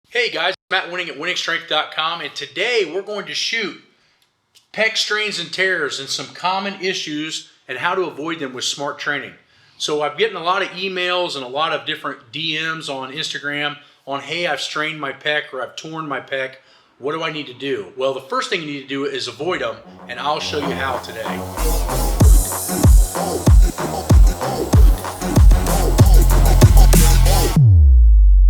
Hey guys, Matt Wenning at WenningStrength.com, and today we're going to shoot pec strains and tears and some common issues and how to avoid them with smart training. So I'm getting a lot of emails and a lot of different DMs on Instagram on, hey, I've strained my pec or I've torn my pec. What do I need to do? Well, the first thing you need to do is avoid them, and I'll show you how today.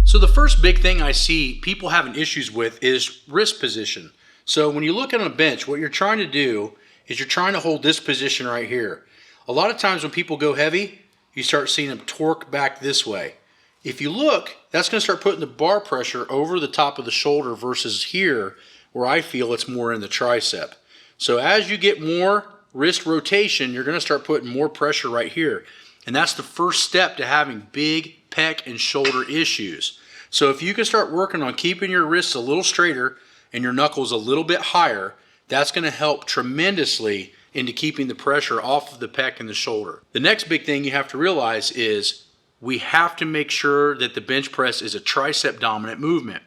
So the first big thing I see people having issues with is wrist position. So when you look at a bench, what you're trying to do is you're trying to hold this position right here. A lot of times when people go heavy, you start seeing them torque back this way. If you look, that's going to start putting the bar pressure over the top of the shoulder versus here, where I feel it's more in the tricep. So as you get more wrist rotation, you're going to start putting more pressure right here. And that's the first step to having big pec and shoulder issues. So if you can start working on keeping your wrists a little straighter and your knuckles a little bit higher, that's going to help tremendously into keeping the pressure off of the pec and the shoulder. The next big thing you have to realize is we have to make sure that the bench press is a tricep dominant movement.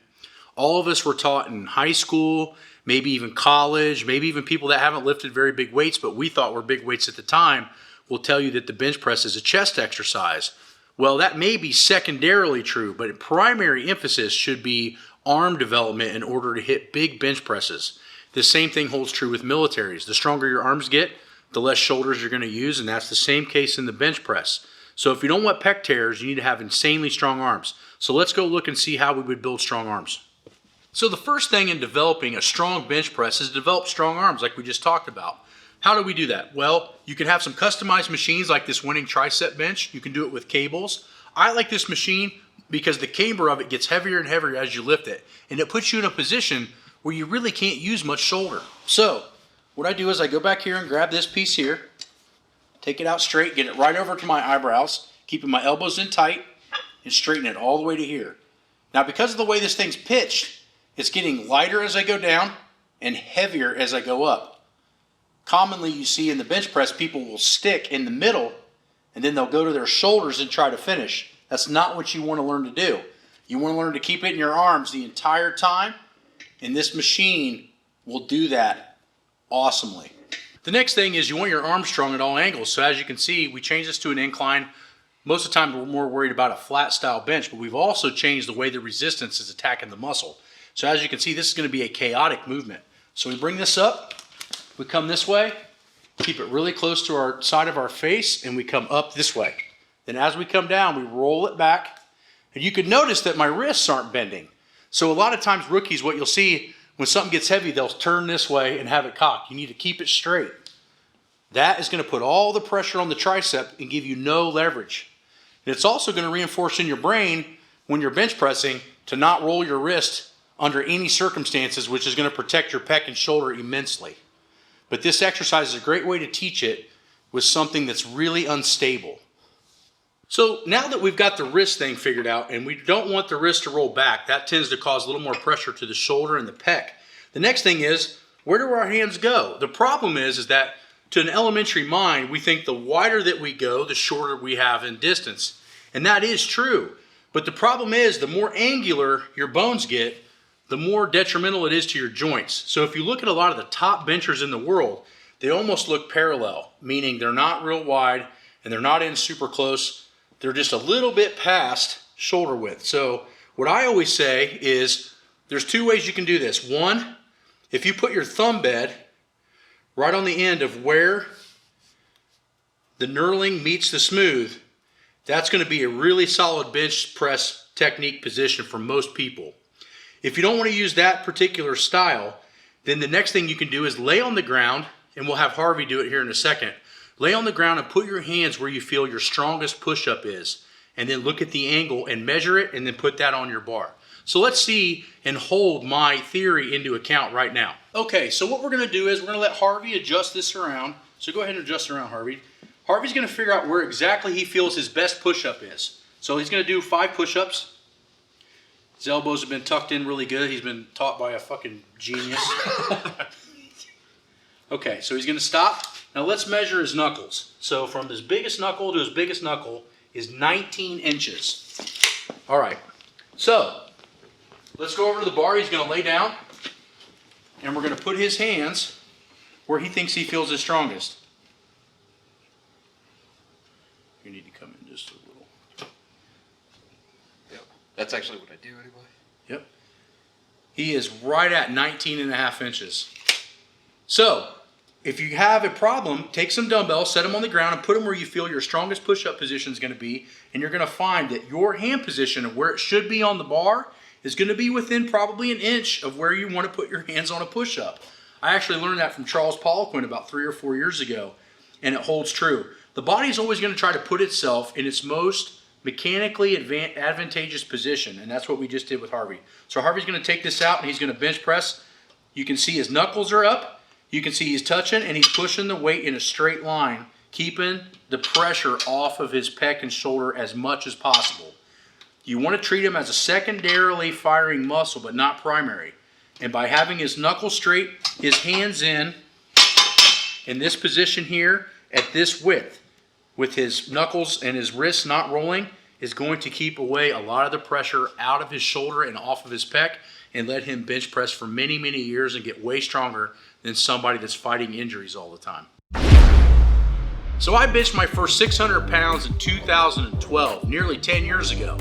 All of us were taught in high school, maybe even college, maybe even people that haven't lifted very big weights but we thought were big weights at the time will tell you that the bench press is a chest exercise. Well, that may be secondarily true, but primary emphasis should be arm development in order to hit big bench presses. The same thing holds true with militaries. The stronger your arms get, the less shoulders you're going to use, and that's the same case in the bench press. So if you don't want pec tears, you need to have insanely strong arms. So let's go look and see how we would build strong arms. So the first thing in developing a strong bench press is to develop strong arms like we just talked about. How do we do that? Well, you can have some customized machines like this Wenning tricep bench. You can do it with cables. I like this machine because the camber of it gets heavier and heavier as you lift it, and it puts you in a position where you really can't use much shoulder. So what I do is I go back here and grab this piece here, take it out straight, get it right over to my eyebrows, keeping my elbows in tight, and straighten it all the way to here. Now because of the way this thing's pitched, it's getting lighter as I go down and heavier as I go up. Commonly you see in the bench press, people will stick in the middle and then they'll go to their shoulders and try to finish. That's not what you want to learn to do. You want to learn to keep it in your arms the entire time, and this machine will do that awesomely. The next thing is you want your arms strong at all angles. So as you can see, we changed this to an incline. Most of the time we're more worried about a flat style bench, but we've also changed the way the resistance is attacking the muscle. So as you can see, this is going to be a chaotic movement. So we bring this up. We come this way, keep it really close to our side of our face, and we come up this way. Then as we come down, we roll it back. And you can notice that my wrists aren't bending. So a lot of times rookies, what you'll see, when something gets heavy, they'll turn this way and have it cocked. You need to keep it straight. That is going to put all the pressure on the tricep and give you no leverage. And it's also going to reinforce in your brain when you're bench pressing to not roll your wrist under any circumstances, which is going to protect your pec and shoulder immensely. But this exercise is a great way to teach it with something that's really unstable. So now that we've got the wrist thing figured out and we don't want the wrist to roll back, that tends to cause a little more pressure to the shoulder and the pec. The next thing is, where do our hands go? The problem is that to an elementary mind, we think the wider that we go, the shorter we have in distance. And that is true. But the problem is, the more angular your bones get, the more detrimental it is to your joints. So if you look at a lot of the top benchers in the world, they almost look parallel, meaning they're not real wide and they're not in super close. They're just a little bit past shoulder width. So what I always say is there's two ways you can do this. One, if you put your thumb bed right on the end of where the knurling meets the smooth, that's going to be a really solid bench press technique position for most people. If you don't want to use that particular style, then the next thing you can do is lay on the ground, and we'll have Harvey do it here in a second. Lay on the ground and put your hands where you feel your strongest push-up is, and then look at the angle and measure it, and then put that on your bar. So let's see and hold my theory into account right now. Okay, so what we're going to do is we're going to let Harvey adjust this around. So go ahead and adjust around, Harvey. Harvey's going to figure out where exactly he feels his best push-up is. So he's going to do 5 push-ups. His elbows have been tucked in really good. He's been taught by a fucking genius. Okay, so he's going to stop. Now let's measure his knuckles. So from his biggest knuckle to his biggest knuckle is 19 inches. All right, so Let's go over to the bar. He's going to lay down, and we're going to put his hands where he thinks he feels his strongest. You need to come in just a little. Yep. That's actually what I do anyway. Yep. He is right at 19.5 inches. So, if you have a problem, take some dumbbells, set them on the ground, and put them where you feel your strongest push-up position is going to be, and you're going to find that your hand position of where it should be on the bar is going to be within probably an inch of where you want to put your hands on a push-up. I actually learned that from Charles Poliquin about 3 or 4 years ago, and it holds true. The body is always going to try to put itself in its most mechanically advantageous position, and that's what we just did with Harvey. So Harvey's going to take this out, and he's going to bench press. You can see his knuckles are up. You can see he's touching, and he's pushing the weight in a straight line, keeping the pressure off of his pec and shoulder as much as possible. You want to treat him as a secondarily firing muscle, but not primary. And by having his knuckles straight, his hands in this position here, at this width, with his knuckles and his wrists not rolling, is going to keep away a lot of the pressure out of his shoulder and off of his pec, and let him bench press for many, many years and get way stronger than somebody that's fighting injuries all the time. So I benched my first 600 pounds in 2012, nearly 10 years ago.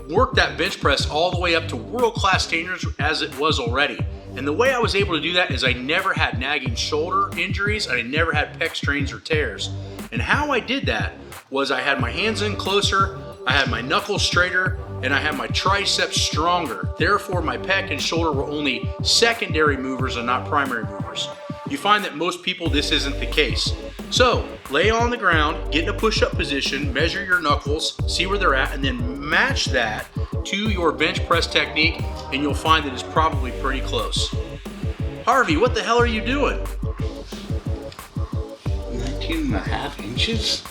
Worked that bench press all the way up to world-class standards as it was already. And the way I was able to do that is I never had nagging shoulder injuries, and I never had pec strains or tears. And how I did that was I had my hands in closer, I had my knuckles straighter, and I had my triceps stronger. Therefore, my pec and shoulder were only secondary movers and not primary movers. You find that most people, this isn't the case. So, lay on the ground, get in a push-up position, measure your knuckles, see where they're at, and then match that to your bench press technique, and you'll find that it's probably pretty close. Harvey, what the hell are you doing? 19.5 inches?